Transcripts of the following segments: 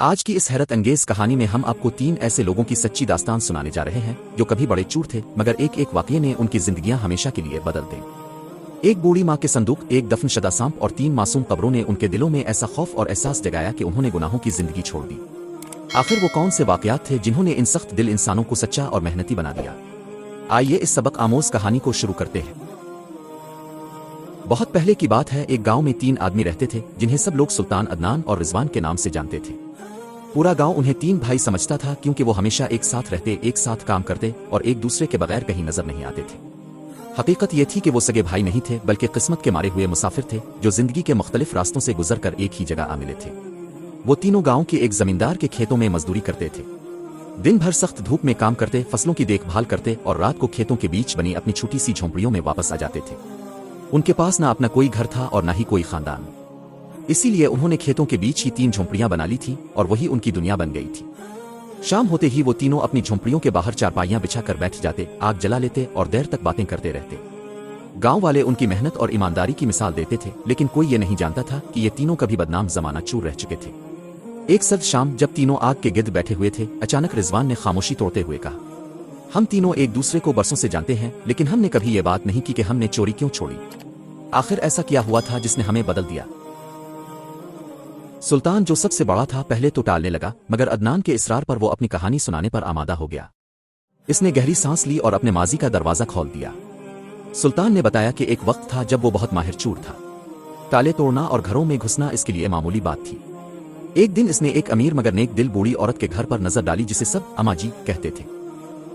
آج کی اس حیرت انگیز کہانی میں ہم آپ کو 3 ایسے لوگوں کی سچی داستان سنانے جا رہے ہیں جو کبھی بڑے چور تھے مگر ایک ایک واقعے نے ان کی زندگیاں ہمیشہ کے لیے بدل دیں۔ ایک بوڑھی ماں کے صندوق، ایک دفن شدہ سانپ اور 3 معصوم قبروں نے ان کے دلوں میں ایسا خوف اور احساس جگایا کہ انہوں نے گناہوں کی زندگی چھوڑ دی۔ آخر وہ کون سے واقعات تھے جنہوں نے ان سخت دل انسانوں کو سچا اور محنتی بنا دیا؟ آئیے اس سبق آموز کہانی کو شروع کرتے ہیں۔ بہت پہلے کی بات ہے، ایک گاؤں میں 3 آدمی رہتے تھے جنہیں سب لوگ سلطان، عدنان اور رضوان کے نام سے جانتے تھے۔ پورا گاؤں انہیں 3 بھائی سمجھتا تھا کیونکہ وہ ہمیشہ ایک ساتھ رہتے، ایک ساتھ کام کرتے اور ایک دوسرے کے بغیر کہیں نظر نہیں آتے تھے۔ حقیقت یہ تھی کہ وہ سگے بھائی نہیں تھے بلکہ قسمت کے مارے ہوئے مسافر تھے جو زندگی کے مختلف راستوں سے گزر کر ایک ہی جگہ آ ملے تھے۔ وہ تینوں گاؤں کے ایک زمیندار کے کھیتوں میں مزدوری کرتے تھے۔ دن بھر سخت دھوپ میں کام کرتے، فصلوں کی دیکھ بھال کرتے اور رات کو کھیتوں کے بیچ بنی اپنی چھوٹی سی جھونپڑیوں میں واپس آ جاتے تھے۔ ان کے پاس نہ اپنا کوئی گھر تھا اور نہ ہی کوئی خاندان، اسی لیے انہوں نے کھیتوں کے بیچ ہی 3 جھونپڑیاں بنا لی تھی اور وہی ان کی دنیا بن گئی تھی۔ شام ہوتے ہی وہ تینوں اپنی جھونپڑیوں کے باہر چارپائیاں بچھا کر بیٹھ جاتے، آگ جلا لیتے اور دیر تک باتیں کرتے رہتے۔ گاؤں والے ان کی محنت اور ایمانداری کی مثال دیتے تھے، لیکن کوئی یہ نہیں جانتا تھا کہ یہ تینوں کبھی بدنام زمانہ چور رہ چکے تھے۔ ایک سرد شام جب تینوں آگ کے گرد بیٹھے ہوئے تھے، اچانک رضوان نے خاموشی توڑتے ہوئے کہا، ہم تینوں ایک دوسرے کو برسوں سے جانتے ہیں لیکن ہم نے کبھی یہ بات نہیں کی کہ ہم نے چوری کیوں چھوڑی۔ آخر ایسا کیا ہوا تھا جس نے ہمیں بدل دیا؟ سلطان جو سب سے بڑا تھا پہلے تو ٹالنے لگا، مگر عدنان کے اصرار پر وہ اپنی کہانی سنانے پر آمادہ ہو گیا۔ اس نے گہری سانس لی اور اپنے ماضی کا دروازہ کھول دیا۔ سلطان نے بتایا کہ ایک وقت تھا جب وہ بہت ماہر چور تھا۔ تالے توڑنا اور گھروں میں گھسنا اس کے لیے معمولی بات تھی۔ ایک دن اس نے ایک امیر مگر نیک دل بوڑھی عورت کے گھر پر نظر ڈالی جسے سب اما جی کہتے تھے۔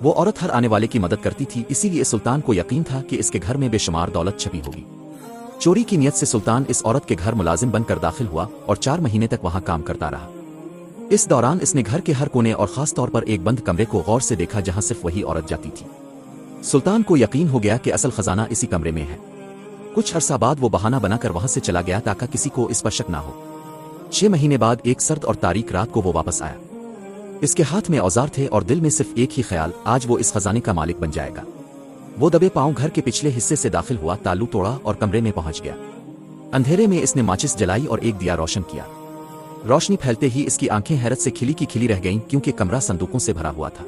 وہ عورت ہر آنے والے کی مدد کرتی تھی، اسی لیے سلطان کو یقین تھا کہ اس کے گھر میں بے شمار دولت چھپی ہوگی۔ چوری کی نیت سے سلطان اس عورت کے گھر ملازم بن کر داخل ہوا اور 4 مہینے تک وہاں کام کرتا رہا۔ اس دوران اس نے گھر کے ہر کونے اور خاص طور پر ایک بند کمرے کو غور سے دیکھا جہاں صرف وہی عورت جاتی تھی۔ سلطان کو یقین ہو گیا کہ اصل خزانہ اسی کمرے میں ہے۔ کچھ عرصہ بعد وہ بہانہ بنا کر وہاں سے چلا گیا تاکہ کسی کو اس پر شک نہ ہو۔ 6 مہینے بعد ایک سرد اور تاریک رات کو وہ واپس آیا۔ اس کے ہاتھ میں اوزار تھے اور دل میں صرف ایک ہی خیال، آج وہ اس خزانے کا مالک بن جائے گا۔ وہ دبے پاؤں گھر کے پچھلے حصے سے داخل ہوا، تالو توڑا اور کمرے میں پہنچ گیا۔ اندھیرے میں اس نے ماچس جلائی اور ایک دیا روشن کیا۔ روشنی پھیلتے ہی اس کی آنکھیں حیرت سے کھلی کی کھلی رہ گئیں کیونکہ کمرہ صندوقوں سے بھرا ہوا تھا۔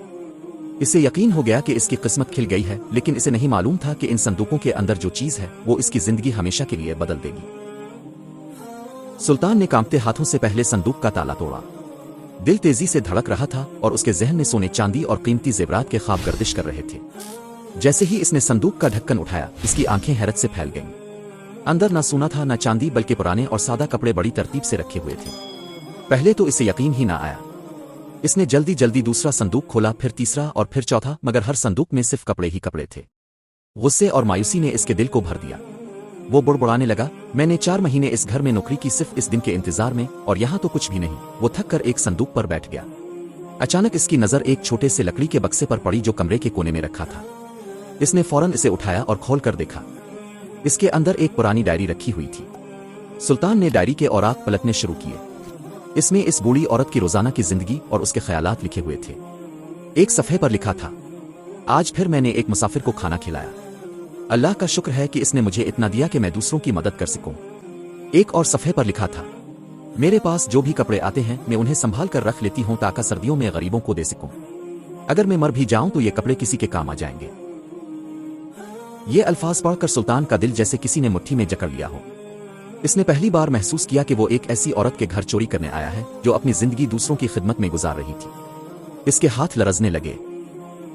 اسے یقین ہو گیا کہ اس کی قسمت کھل گئی ہے، لیکن اسے نہیں معلوم تھا کہ ان صندوقوں کے اندر جو چیز ہے وہ اس کی زندگی ہمیشہ کے لیے بدل دے گی۔ سلطان نے کانپتے ہاتھوں سے پہلے صندوق کا تالا توڑا۔ دل تیزی سے دھڑک رہا تھا اور اس کے ذہن میں سونے، چاندی اور قیمتی زیورات کے خواب گردش کر رہے تھے۔ جیسے ہی اس نے صندوق کا ڈھکن اٹھایا، اس کی آنکھیں حیرت سے پھیل گئیں۔ اندر نہ سونا تھا نہ چاندی، بلکہ پرانے اور سادہ کپڑے بڑی ترتیب سے رکھے ہوئے تھے۔ پہلے تو اسے یقین ہی نہ آیا۔ اس نے جلدی جلدی دوسرا صندوق کھولا، پھر تیسرا اور پھر چوتھا، مگر ہر صندوق میں صرف کپڑے ہی کپڑے تھے۔ غصے اور مایوسی نے اس کے دل کو بھر دیا۔ وہ بڑبڑانے لگا، میں نے 4 مہینے اس گھر میں نوکری کی صرف اس دن کے انتظار میں، اور یہاں تو کچھ بھی نہیں۔ وہ تھک کر ایک صندوق پر بیٹھ گیا۔ اچانک اس کی نظر ایک چھوٹے سے لکڑی کے بکسے پر پڑی جو کمرے کے کونے میں رکھا تھا۔ اس نے فوراً اسے اٹھایا اور کھول کر دیکھا۔ اس کے اندر ایک پرانی ڈائری رکھی ہوئی تھی۔ سلطان نے ڈائری کے اوراق پلٹنے شروع کیے۔ اس میں اس بوڑھی عورت کی روزانہ کی زندگی اور اس کے خیالات لکھے ہوئے تھے۔ ایک صفحے پر لکھا تھا، آج پھر میں نے ایک مسافر کو کھانا کھلایا۔ اللہ کا شکر ہے کہ اس نے مجھے اتنا دیا کہ میں دوسروں کی مدد کر سکوں۔ ایک اور صفحے پر لکھا تھا، میرے پاس جو بھی کپڑے آتے ہیں میں انہیں سنبھال کر رکھ لیتی ہوں تاکہ سردیوں میں غریبوں کو دے سکوں۔ اگر میں مر بھی جاؤں تو یہ کپڑے کسی کے کام آ جائیں گے۔ یہ الفاظ پڑھ کر سلطان کا دل جیسے کسی نے مٹھی میں جکڑ لیا ہو۔ اس نے پہلی بار محسوس کیا کہ وہ ایک ایسی عورت کے گھر چوری کرنے آیا ہے جو اپنی زندگی دوسروں کی خدمت میں گزار رہی تھی۔ اس کے ہاتھ لرزنے لگے۔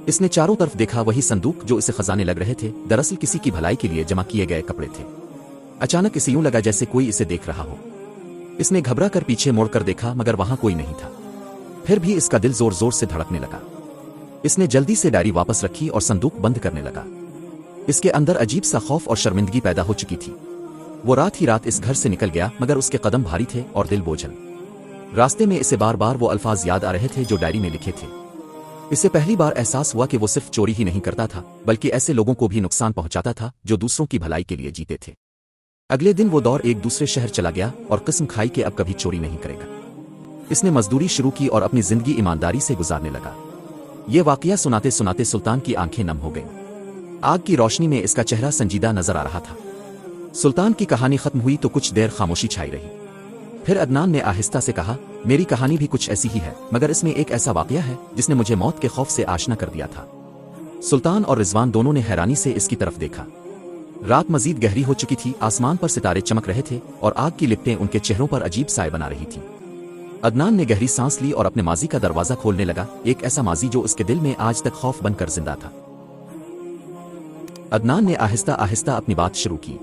اس نے چاروں طرف دیکھا، وہی صندوق جو اسے خزانے لگ رہے تھے دراصل کسی کی بھلائی کے لیے جمع کیے گئے کپڑے تھے۔ اچانک اسے یوں لگا جیسے کوئی اسے دیکھ رہا ہو۔ اس نے گھبرا کر پیچھے موڑ کر دیکھا مگر وہاں کوئی نہیں تھا۔ پھر بھی اس کا دل زور زور سے دھڑکنے لگا۔ اس نے جلدی سے ڈائری واپس رکھی اور صندوق بند کرنے لگا۔ اس کے اندر عجیب سا خوف اور شرمندگی پیدا ہو چکی تھی۔ وہ رات ہی رات اس گھر سے نکل گیا مگر اس کے قدم بھاری تھے اور دل بوجھل۔ راستے میں اسے بار بار وہ الفاظ یاد آ رہے تھے جو ڈائری میں لکھے تھے۔ اسے پہلی بار احساس ہوا کہ وہ صرف چوری ہی نہیں کرتا تھا بلکہ ایسے لوگوں کو بھی نقصان پہنچاتا تھا جو دوسروں کی بھلائی کے لیے جیتے تھے۔ اگلے دن وہ دور ایک دوسرے شہر چلا گیا اور قسم کھائی کہ اب کبھی چوری نہیں کرے گا۔ اس نے مزدوری شروع کی اور اپنی زندگی ایمانداری سے گزارنے لگا۔ یہ واقعہ سناتے سناتے سلطان کی آنکھیں نم ہو گئیں۔ آگ کی روشنی میں اس کا چہرہ سنجیدہ نظر آ رہا تھا۔ سلطان کی کہانی ختم ہوئی تو کچھ دیر خاموشی چھائی رہی۔ پھر عدنان نے آہستہ سے کہا، میری کہانی بھی کچھ ایسی ہی ہے، مگر اس میں ایک ایسا واقعہ ہے جس نے مجھے موت کے خوف سے آشنا کر دیا تھا۔ سلطان اور رضوان دونوں نے حیرانی سے اس کی طرف دیکھا۔ رات مزید گہری ہو چکی تھی، آسمان پر ستارے چمک رہے تھے اور آگ کی لپٹیں ان کے چہروں پر عجیب سائے بنا رہی تھیں۔ عدنان نے گہری سانس لی اور اپنے ماضی کا دروازہ کھولنے لگا، ایک ایسا ماضی جو اس کے دل میں آج تک خوف بن کر زندہ تھا۔ عدنان نے آہستہ آہستہ اپنی بات شروع کی۔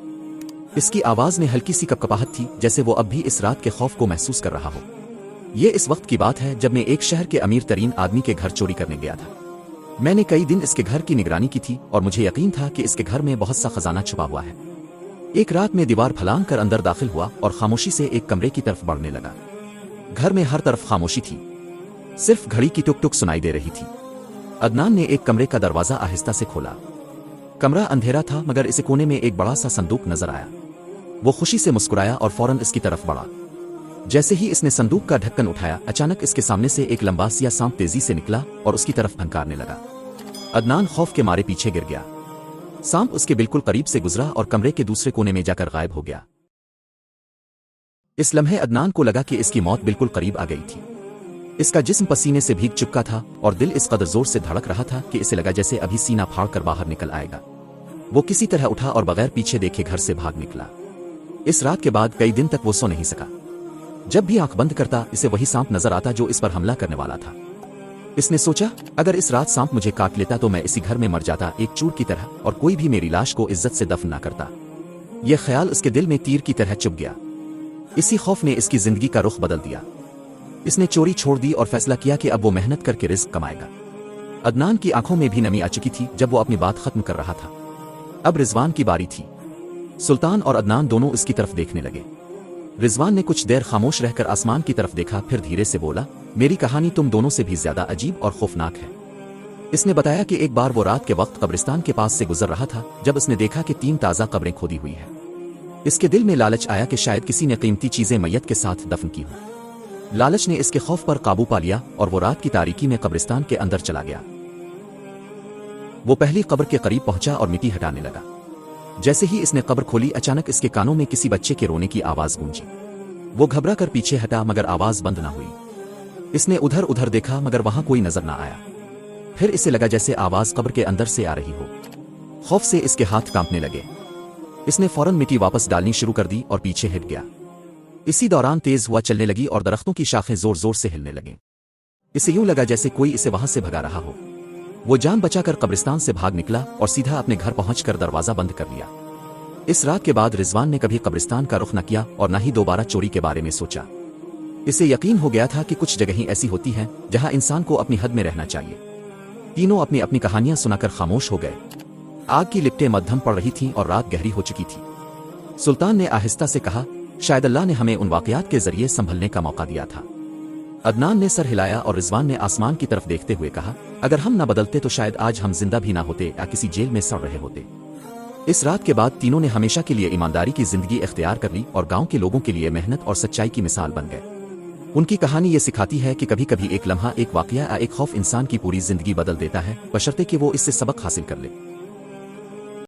اس کی آواز میں ہلکی سی کپکپاہٹ تھی، جیسے وہ اب بھی اس رات کے خوف کو محسوس کر رہا ہو۔ یہ اس وقت کی بات ہے جب میں ایک شہر کے امیر ترین آدمی کے گھر چوری کرنے گیا تھا۔ میں نے کئی دن اس کے گھر کی نگرانی کی تھی اور مجھے یقین تھا کہ اس کے گھر میں بہت سا خزانہ چھپا ہوا ہے۔ ایک رات میں دیوار پھلانگ کر اندر داخل ہوا اور خاموشی سے ایک کمرے کی طرف بڑھنے لگا۔ گھر میں ہر طرف خاموشی تھی، صرف گھڑی کی ٹک ٹک سنائی دے رہی تھی۔ عدنان نے ایک کمرے کا دروازہ آہستہ سے کھولا۔ کمرہ اندھیرا تھا، مگر اسے کونے میں ایک بڑا سا صندوق نظر آیا۔ وہ خوشی سے مسکرایا اور فوراً اس کی طرف بڑھا۔ جیسے ہی اس نے صندوق کا ڈھکن اٹھایا، اچانک اس کے سامنے سے ایک لمبا سیاہ سانپ تیزی سے نکلا اور اس کی طرف پھنکارنے لگا۔ عدنان خوف کے مارے پیچھے گر گیا۔ سانپ اس کے بالکل قریب سے گزرا اور کمرے کے دوسرے کونے میں جا کر غائب ہو گیا۔ اس لمحے عدنان کو لگا کہ اس کی موت بالکل قریب آ گئی تھی۔ اس کا جسم پسینے سے بھیگ چکا تھا اور دل اس قدر زور سے دھڑک رہا تھا کہ اسے لگا جیسے ابھی سینہ پھاڑ کر باہر نکل آئے گا۔ وہ کسی طرح اٹھا اور بغیر پیچھے دیکھے گھر سے بھاگ نکلا۔ اس رات کے بعد کئی دن تک وہ سو نہیں سکا۔ جب بھی آنکھ بند کرتا، اسے وہی سانپ نظر آتا جو اس پر حملہ کرنے والا تھا۔ اس نے سوچا، اگر اس رات سانپ مجھے کاٹ لیتا تو میں اسی گھر میں مر جاتا، ایک چور کی طرح، اور کوئی بھی میری لاش کو عزت سے دفن نہ کرتا۔ یہ خیال اس کے دل میں تیر کی طرح چبھ گیا۔ اسی خوف نے اس کی زندگی کا رخ بدل دیا۔ اس نے چوری چھوڑ دی اور فیصلہ کیا کہ اب وہ محنت کر کے رزق کمائے گا۔ عدنان کی آنکھوں میں بھی نمی آ چکی تھی جب وہ اپنی بات ختم کر رہا تھا۔ اب رضوان کی باری تھی۔ سلطان اور عدنان دونوں اس کی طرف دیکھنے لگے۔ رضوان نے کچھ دیر خاموش رہ کر آسمان کی طرف دیکھا، پھر دھیرے سے بولا، میری کہانی تم دونوں سے بھی زیادہ عجیب اور خوفناک ہے۔ اس نے بتایا کہ ایک بار وہ رات کے وقت قبرستان کے پاس سے گزر رہا تھا جب اس نے دیکھا کہ 3 تازہ قبریں کھودی ہوئی ہیں۔ اس کے دل میں لالچ آیا کہ شاید کسی نے قیمتی چیزیں میت کے ساتھ دفن کی ہوں۔ لالچ نے اس کے خوف پر قابو پا لیا اور وہ رات کی تاریکی میں قبرستان کے اندر چلا گیا۔ وہ پہلی قبر کے قریب پہنچا اور مٹی ہٹانے لگا۔ جیسے ہی اس نے قبر کھولی، اچانک اس کے کانوں میں کسی بچے کے رونے کی آواز گونجی۔ وہ گھبرا کر پیچھے ہٹا مگر آواز بند نہ ہوئی۔ اس نے ادھر ادھر دیکھا مگر وہاں کوئی نظر نہ آیا۔ پھر اسے لگا جیسے آواز قبر کے اندر سے آ رہی ہو۔ خوف سے اس کے ہاتھ کانپنے لگے۔ اس نے فوراً مٹی واپس ڈالنی شروع کر دی اور پیچھے ہٹ گیا۔ اسی دوران تیز ہوا چلنے لگی اور درختوں کی شاخیں زور زور سے ہلنے لگیں۔ اسے یوں لگا جیسے کوئی اسے وہاں سے بھگا رہا ہو۔ وہ جان بچا کر قبرستان سے بھاگ نکلا اور سیدھا اپنے گھر پہنچ کر دروازہ بند کر لیا۔ اس رات کے بعد رضوان نے کبھی قبرستان کا رخ نہ کیا اور نہ ہی دوبارہ چوری کے بارے میں سوچا۔ اسے یقین ہو گیا تھا کہ کچھ جگہیں ایسی ہوتی ہیں جہاں انسان کو اپنی حد میں رہنا چاہیے۔ تینوں اپنی اپنی کہانیاں سنا کر خاموش ہو گئے۔ آگ کی لپٹیں مدھم پڑ رہی تھیں اور رات گہری ہو چکی تھی۔ سلطان نے آہستہ سے کہا، شاید اللہ نے ہمیں ان واقعات کے ذریعے سنبھلنے کا موقع دیا تھا۔ عدنان نے سر ہلایا اور رضوان نے آسمان کی طرف دیکھتے ہوئے کہا، اگر ہم نہ بدلتے تو شاید آج ہم زندہ بھی نہ ہوتے یا کسی جیل میں سڑ رہے ہوتے۔ اس رات کے بعد تینوں نے ہمیشہ کے لیے ایمانداری کی زندگی اختیار کر لی اور گاؤں کے لوگوں کے لیے محنت اور سچائی کی مثال بن گئے۔ ان کی کہانی یہ سکھاتی ہے کہ کبھی کبھی ایک لمحہ، ایک واقعہ یا ایک خوف انسان کی پوری زندگی بدل دیتا ہے، بشرطے کہ وہ اس سے سبق حاصل کر لے۔